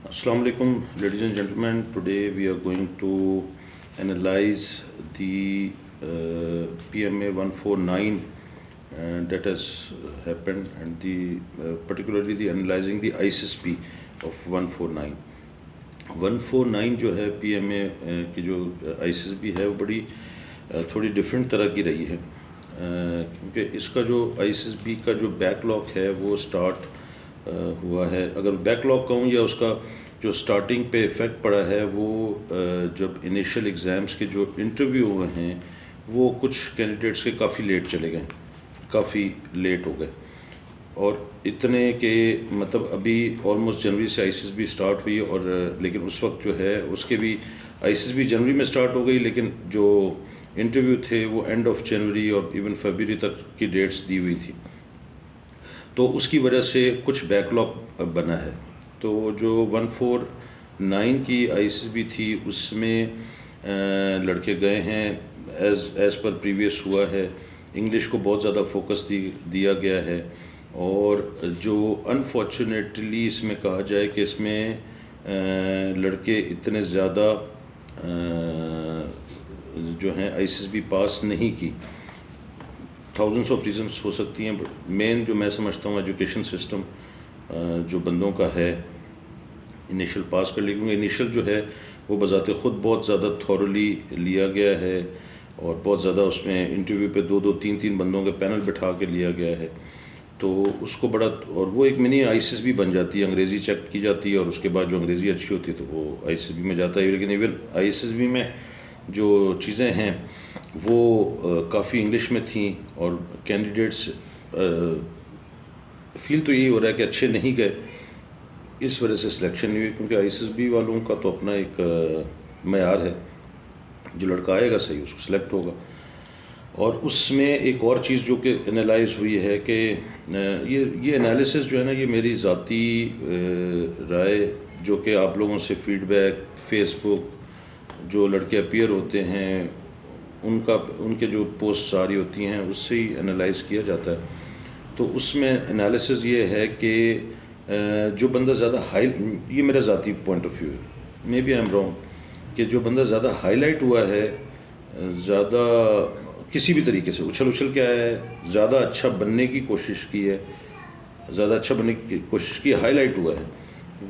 Assalamu alaikum, ladies and gentlemen. Today we are going to analyze the PMA 149 that has happened, and particularly the analyzing the ISSB of 149. 149 जो है PMA की जो ISSB है वो बड़ी थोड़ी different तरह की रही है, क्योंकि इसका जो ISSB का जो बैकलॉग है वो स्टार्ट हुआ है। अगर बैकलॉग कहूँ या उसका जो स्टार्टिंग पे इफ़ेक्ट पड़ा है वो जब इनिशियल एग्ज़ाम्स के जो इंटरव्यू हुए हैं वो कुछ कैंडिडेट्स के काफ़ी लेट चले गए, काफ़ी लेट हो गए, और इतने के मतलब अभी ऑलमोस्ट जनवरी से ISSB स्टार्ट हुई, और लेकिन उस वक्त जो है उसके भी ISSB जनवरी में स्टार्ट हो गई, लेकिन जो इंटरव्यू थे वो एंड ऑफ जनवरी और इवन फरवरी तक की डेट्स दी हुई थी, तो उसकी वजह से कुछ बैकलॉग बना है। तो जो 149 की ISSB थी उसमें लड़के गए हैं एज़ पर प्रीवियस हुआ है। इंग्लिश को बहुत ज़्यादा फोकस दिया गया है, और जो अनफॉर्चुनेटली इसमें कहा जाए कि इसमें लड़के इतने ज़्यादा जो हैं ISSB पास नहीं की। थाउजेंड्स ऑफ रीज़न्स हो सकती हैं, बट मेन जो मैं समझता हूँ एजुकेशन सिस्टम जो बंदों का है इनिशियल पास कर लिया, क्योंकि इनिशियल जो है वो बज़ाते ख़ुद बहुत ज़्यादा थॉरली लिया गया है, और बहुत ज़्यादा उसमें इंटरव्यू पे दो तीन बंदों के पैनल बिठा के लिया गया है, तो उसको बड़ा, और वो एक मिनी ISSB बन जाती है। अंग्रेज़ी चेक की जाती है और उसके बाद जो अंग्रेज़ी अच्छी होती है तो वो ISSB में जाता है। लेकिन इवन ISSB में जो चीज़ें हैं वो काफ़ी इंग्लिश में थी, और कैंडिडेट्स फील तो यही हो रहा है कि अच्छे नहीं गए, इस वजह से सिलेक्शन नहीं हुई, क्योंकि ISSB वालों का तो अपना एक मयार है, जो लड़का आएगा सही उसको सिलेक्ट होगा। और उसमें एक और चीज़ जो कि एनालाइज हुई है कि ये एनालिसिस जो है ना, ये मेरी ज़ाती राय, जो कि आप लोगों से फीडबैक, फेसबुक जो लड़के अपीयर होते हैं उनके जो पोस्ट सारी होती हैं उससे ही एनालाइज किया जाता है। तो उसमें एनालिसिस ये है कि जो बंदा ज़्यादा ये मेरा ज़ाती पॉइंट ऑफ व्यू है, may be I am wrong, कि जो बंदा ज़्यादा हाईलाइट हुआ है, ज़्यादा किसी भी तरीके से उछल के आया है, ज़्यादा अच्छा बनने की कोशिश की है, ज़्यादा अच्छा बनने की कोशिश की, हाईलाइट हुआ है,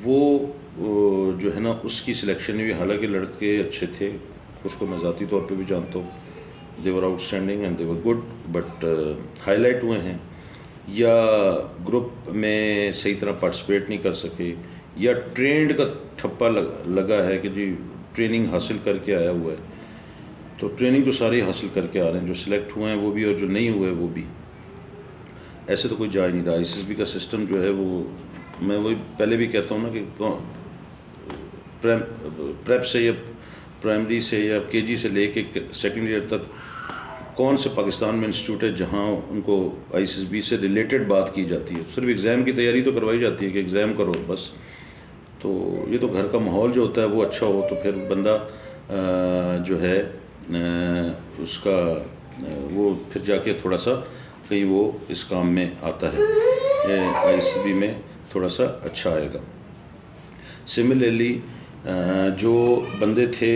वो जो है ना उसकी सिलेक्शन नहीं हुई। हालांकि लड़के अच्छे थे, कुछ को मैं ज़ाती तौर पे भी जानता हूँ, they were outstanding and they were good, but highlight हुए हैं, या ग्रुप में सही तरह पार्टिसिपेट नहीं कर सके, या ट्रेंड का ठप्पा लगा है कि जी ट्रेनिंग हासिल करके आया हुआ है। तो ट्रेनिंग तो सारे हासिल करके आ रहे हैं, जो सिलेक्ट हुए हैं वो भी और जो नहीं हुए वो भी। ऐसे तो कोई जा ही नहीं रहा। ISSB का सिस्टम जो है वो, मैं वही पहले भी कहता हूँ ना कि प्रेप से या प्राइमरी से या KG से लेके सेकेंड ईयर तक कौन से पाकिस्तान में इंस्टीट्यूट है जहाँ उनको ISSB से रिलेटेड बात की जाती है। सिर्फ एग्ज़ाम की तैयारी तो करवाई जाती है कि एग्ज़ाम करो बस। तो ये तो घर का माहौल जो होता है वो अच्छा हो तो फिर बंदा जो है उसका वो फिर जाके थोड़ा सा कहीं वो इस काम में आता है, ISSB में थोड़ा सा अच्छा आएगा। सिमिलरली जो बंदे थे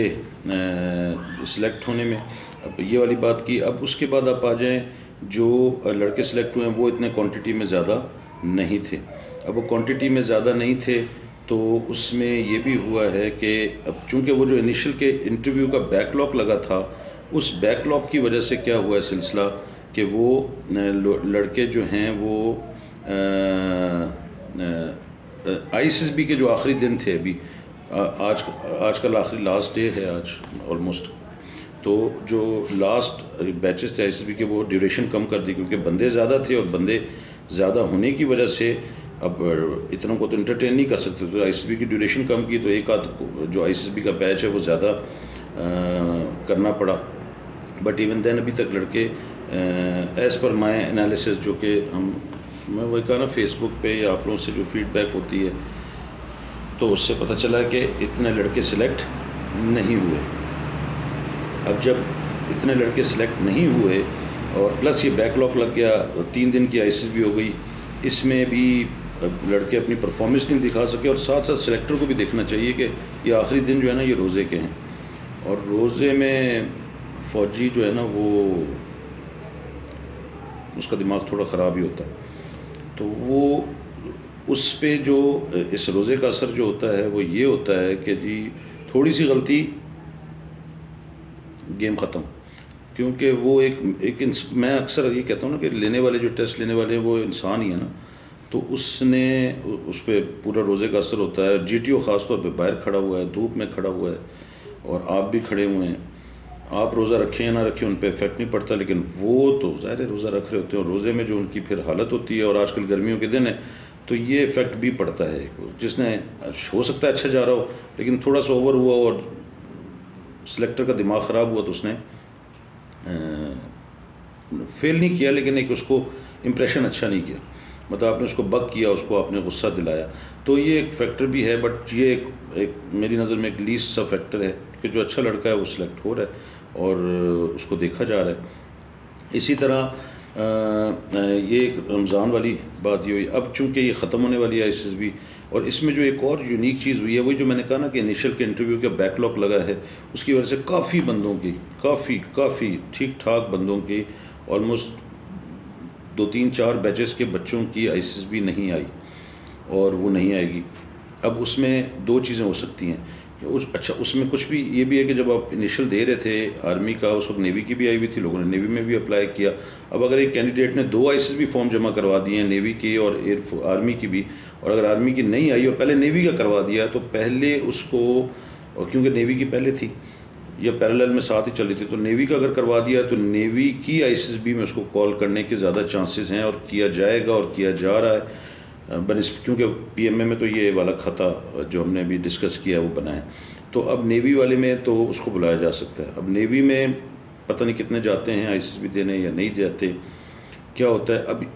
सिलेक्ट होने में, अब ये वाली बात की, अब उसके बाद आप आ जाएं जो लड़के सिलेक्ट हुए हैं वो इतने क्वांटिटी में ज़्यादा नहीं थे। अब वो क्वांटिटी में ज़्यादा नहीं थे तो उसमें ये भी हुआ है कि अब चूँकि वो जो इनिशियल के इंटरव्यू का बैकलॉग लगा था, उस बैकलॉग की वजह से क्या हुआ है सिलसिला कि वो लड़के जो हैं वो ISSB के जो आखिरी दिन थे, अभी आज कल आखिरी लास्ट डे है आज ऑलमोस्ट, तो जो लास्ट बैचेस थे ISSB के वो ड्यूरेशन कम कर दी, क्योंकि बंदे ज़्यादा थे, और बंदे ज़्यादा होने की वजह से अब इतनों को तो इंटरटेन नहीं कर सकते, तो ISSB की ड्यूरेशन कम की, तो एक आध जो ISSB का बैच है वो ज़्यादा करना पड़ा। बट इवन देन अभी तक लड़के एज़ पर माई एनालिसिस, जो कि मैं वही कहा ना फेसबुक पे या आप लोगों से जो फीडबैक होती है, तो उससे पता चला कि इतने लड़के सिलेक्ट नहीं हुए। अब जब इतने लड़के सिलेक्ट नहीं हुए और प्लस ये बैकलॉग लग गया, 3 दिन की ISSB हो गई, इसमें भी लड़के अपनी परफॉर्मेंस नहीं दिखा सके। और साथ साथ सिलेक्टर को भी देखना चाहिए कि ये आखिरी दिन जो है ना ये रोज़े के हैं, और रोज़े में फ़ौजी जो है ना वो उसका दिमाग थोड़ा ख़राब ही होता है, तो वो उस पे जो इस रोज़े का असर जो होता है वो ये होता है कि जी थोड़ी सी गलती गेम ख़त्म। क्योंकि वो मैं अक्सर ये कहता हूँ ना कि लेने वाले जो टेस्ट लेने वाले हैं वो इंसान ही है ना, तो उसने उस पर पूरा रोज़े का असर होता है। GTO ख़ास तौर पे बाहर खड़ा हुआ है, धूप में खड़ा हुआ है, और आप भी खड़े हुए हैं। आप रोज़ा रखें या ना रखें उन पर इफ़ेक्ट नहीं पड़ता, लेकिन वो तो ज़ाहिर है रोज़ा रख रहे होते हैं, और रोज़े में जो उनकी फिर हालत होती है, और आजकल गर्मियों के दिन है तो ये इफ़ेक्ट भी पड़ता है। जिसने हो सकता है अच्छा जा रहा हो, लेकिन थोड़ा सा ओवर हुआ और सिलेक्टर का दिमाग ख़राब हुआ तो उसने फेल नहीं किया, लेकिन एक उसको इम्प्रेशन अच्छा नहीं किया, मतलब आपने उसको बग किया, उसको आपने गुस्सा दिलाया। तो ये एक फैक्टर भी है, बट ये एक मेरी नज़र में एक लीस्ट सा फैक्टर है कि जो अच्छा लड़का है वो सिलेक्ट हो रहा है और उसको देखा जा रहा है। इसी तरह ये एक रमज़ान वाली बात ये हुई। अब चूँकि ये ख़त्म होने वाली है ISSB, और इसमें जो एक और यूनिक चीज़ हुई है वही जो मैंने कहा ना कि इनिशियल के इंटरव्यू का बैकलॉग लगा है, उसकी वजह से काफ़ी बंदों की काफ़ी ठीक ठाक बंदों की ऑलमोस्ट 2-3-4 बैचेस के बच्चों की ISSB नहीं आई, और वो नहीं आएगी। अब उसमें दो चीज़ें हो सकती हैं कि उसमें कुछ भी ये भी है कि जब आप इनिशियल दे रहे थे आर्मी का, उस वक्त नेवी की भी आई हुई थी, लोगों ने नेवी में भी अप्लाई किया। अब अगर एक कैंडिडेट ने 2 ISSB फॉर्म जमा करवा दिए हैं, नेवी की और आर्मी की भी, और अगर आर्मी की नहीं आई और पहले नेवी का करवा दिया, तो पहले उसको, और क्योंकि नेवी की पहले थी या पैरेलल में साथ ही चली थी, तो नेवी का अगर करवा दिया तो नेवी की ISSB में उसको कॉल करने के ज़्यादा चांसेस हैं, और किया जाएगा और किया जा रहा है क्योंकि PMA में तो ये वाला खाता जो हमने अभी डिस्कस किया वो बना है। तो अब नेवी वाले में तो उसको बुलाया जा सकता है। अब नेवी में पता नहीं कितने जाते हैं ISSB देने या नहीं जाते, क्या होता है। अब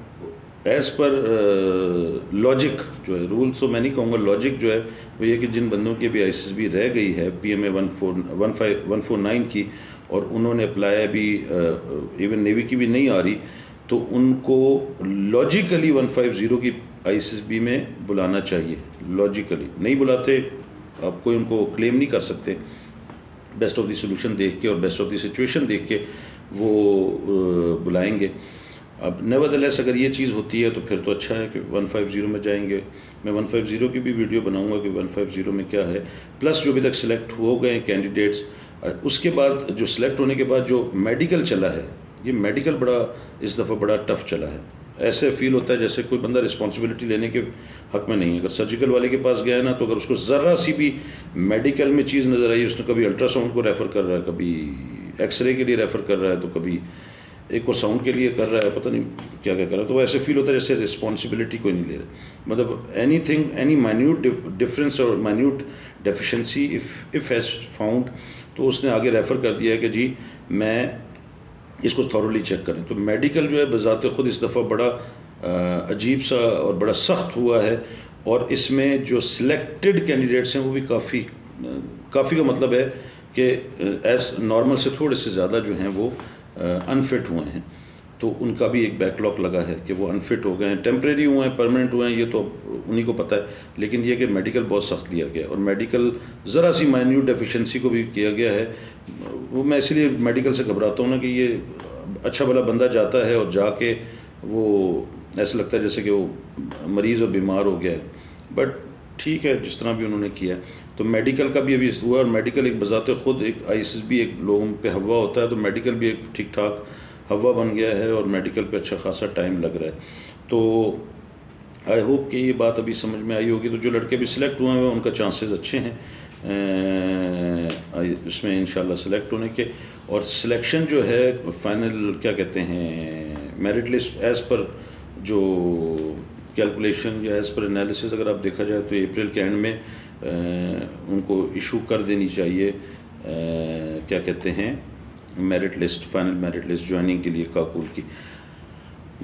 एज़ पर लॉजिक जो है, रूल्स तो मैं नहीं कहूँगा, लॉजिक जो है वो ये कि जिन बंदों की भी ISSB रह गई है PMA 149 की, और उन्होंने अप्लाई अभी इवन नेवी की भी नहीं आ रही, तो उनको लॉजिकली 150 की ISSB में बुलाना चाहिए। लॉजिकली नहीं बुलाते, आप कोई उनको क्लेम नहीं कर सकते। बेस्ट ऑफ द सोल्यूशन देख के और बेस्ट ऑफ द सिचुएशन देख के वो बुलाएंगे। अब नेवरदलेस अगर ये चीज़ होती है तो फिर तो अच्छा है कि 150 में जाएंगे। मैं 150 की भी वीडियो बनाऊंगा कि 150 में क्या है, प्लस जो अभी तक सिलेक्ट हो गए कैंडिडेट्स। उसके बाद जो सिलेक्ट होने के बाद जो मेडिकल चला है, ये मेडिकल बड़ा इस दफ़ा बड़ा टफ चला है। ऐसे फील होता है जैसे कोई बंदा रिस्पॉन्सिबिलिटी लेने के हक़ में नहीं है। अगर सर्जिकल वाले के पास गया है ना, तो अगर उसको ज़रा सी भी मेडिकल में चीज़ नज़र आई, उसने कभी अल्ट्रासाउंड को रेफ़र कर रहा है, कभी एक्सरे के लिए रेफ़र कर रहा है, तो कभी एक और साउंड के लिए कर रहा है, पता नहीं क्या क्या कर रहा है, तो ऐसे फील होता है जैसे रिस्पॉन्सिबिलिटी कोई नहीं ले रहा। मतलब एनी माइन्यूट डिफरेंस और minute deficiency if has found, तो उसने आगे रेफ़र कर दिया है कि जी मैं इसको थॉरली चेक करें। तो मेडिकल जो है बज़ाते ख़ुद इस दफ़ा बड़ा अजीब सा और बड़ा सख्त हुआ है, और इसमें जो सिलेक्टेड कैंडिडेट्स हैं वो भी काफ़ी का मतलब है कि एज नॉर्मल से थोड़े से ज़्यादा जो हैं वो अनफिट हुए हैं। तो उनका भी एक बैकलॉग लगा है कि वो अनफिट हो गए हैं, टेम्परेरी हुए हैं, परमानेंट हुए हैं, ये तो उन्हीं को पता है। लेकिन ये कि मेडिकल बहुत सख्त लिया गया, और मेडिकल ज़रा सी माइन्यूट डेफिशिएंसी को भी किया गया है। वो मैं इसलिए मेडिकल से घबराता हूँ ना कि ये अच्छा भला बंदा जाता है और जाके वो ऐसा लगता है जैसे कि वो मरीज़ और बीमार हो गया है। बट ठीक है, जिस तरह भी उन्होंने किया। तो मेडिकल का भी अभी हुआ, और मेडिकल एक बज़ाते ख़ुद एक ISSB एक लोगों पे हवा होता है, तो मेडिकल भी एक ठीक ठाक हवा बन गया है, और मेडिकल पे अच्छा खासा टाइम लग रहा है। तो आई होप कि ये बात अभी समझ में आई होगी। तो जो लड़के भी सिलेक्ट हुए हैं उनका चांसेस अच्छे हैं इसमें इंशाल्लाह सिलेक्ट होने के। और सिलेक्शन जो है फाइनल क्या कहते हैं, मेरिट लिस्ट एज़ पर जो कैलकुलेशन या एज़ पर एनालिसिस अगर आप देखा जाए तो अप्रैल के एंड में उनको इशू कर देनी चाहिए क्या कहते हैं merit list, final merit list joining के लिए काकूल की।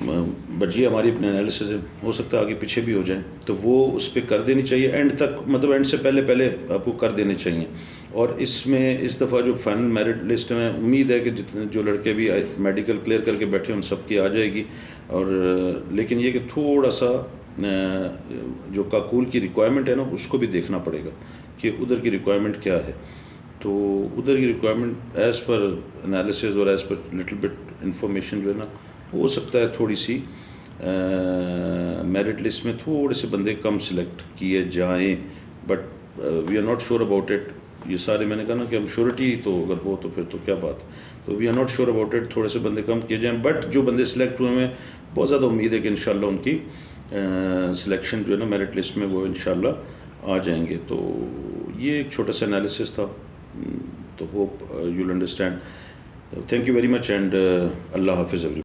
बट ये हमारी अपने एनालिसिस है, हो सकता है आगे पीछे भी हो जाए, तो वो उस पर कर देनी चाहिए एंड तक, मतलब एंड से पहले आपको कर देने चाहिए। और इसमें इस दफ़ा जो फाइनल मेरिट लिस्ट में उम्मीद है कि जितने जो लड़के भी मेडिकल क्लियर करके बैठे उन सब की आ जाएगी। और लेकिन ये कि थोड़ा सा जो काकूल की रिक्वायरमेंट है ना उसको भी देखना पड़ेगा कि उधर की रिक्वायरमेंट क्या है। तो उधर की रिक्वायरमेंट एज़ पर एनालिसिस और as per little bit information जो है ना, हो सकता है थोड़ी सी मेरिट लिस्ट में थोड़े से बंदे कम सिलेक्ट किए जाएं, but we are not sure about it. ये सारे मैंने कहा ना कि हम श्योरिटी तो अगर हो तो फिर तो क्या बात, तो we are not sure about it, थोड़े से बंदे कम किए जाएं, बट जो बंदे सिलेक्ट हुए हैं बहुत ज़्यादा उम्मीद है कि इंशाल्लाह उनकी सिलेक्शन जो है ना मेरिट लिस्ट में वो इंशाल्लाह आ जाएंगे। तो ये एक छोटा सा एनालिसिस था, तो hope you will understand. Thank you very much and अल्लाह हाफिज़ एवरी।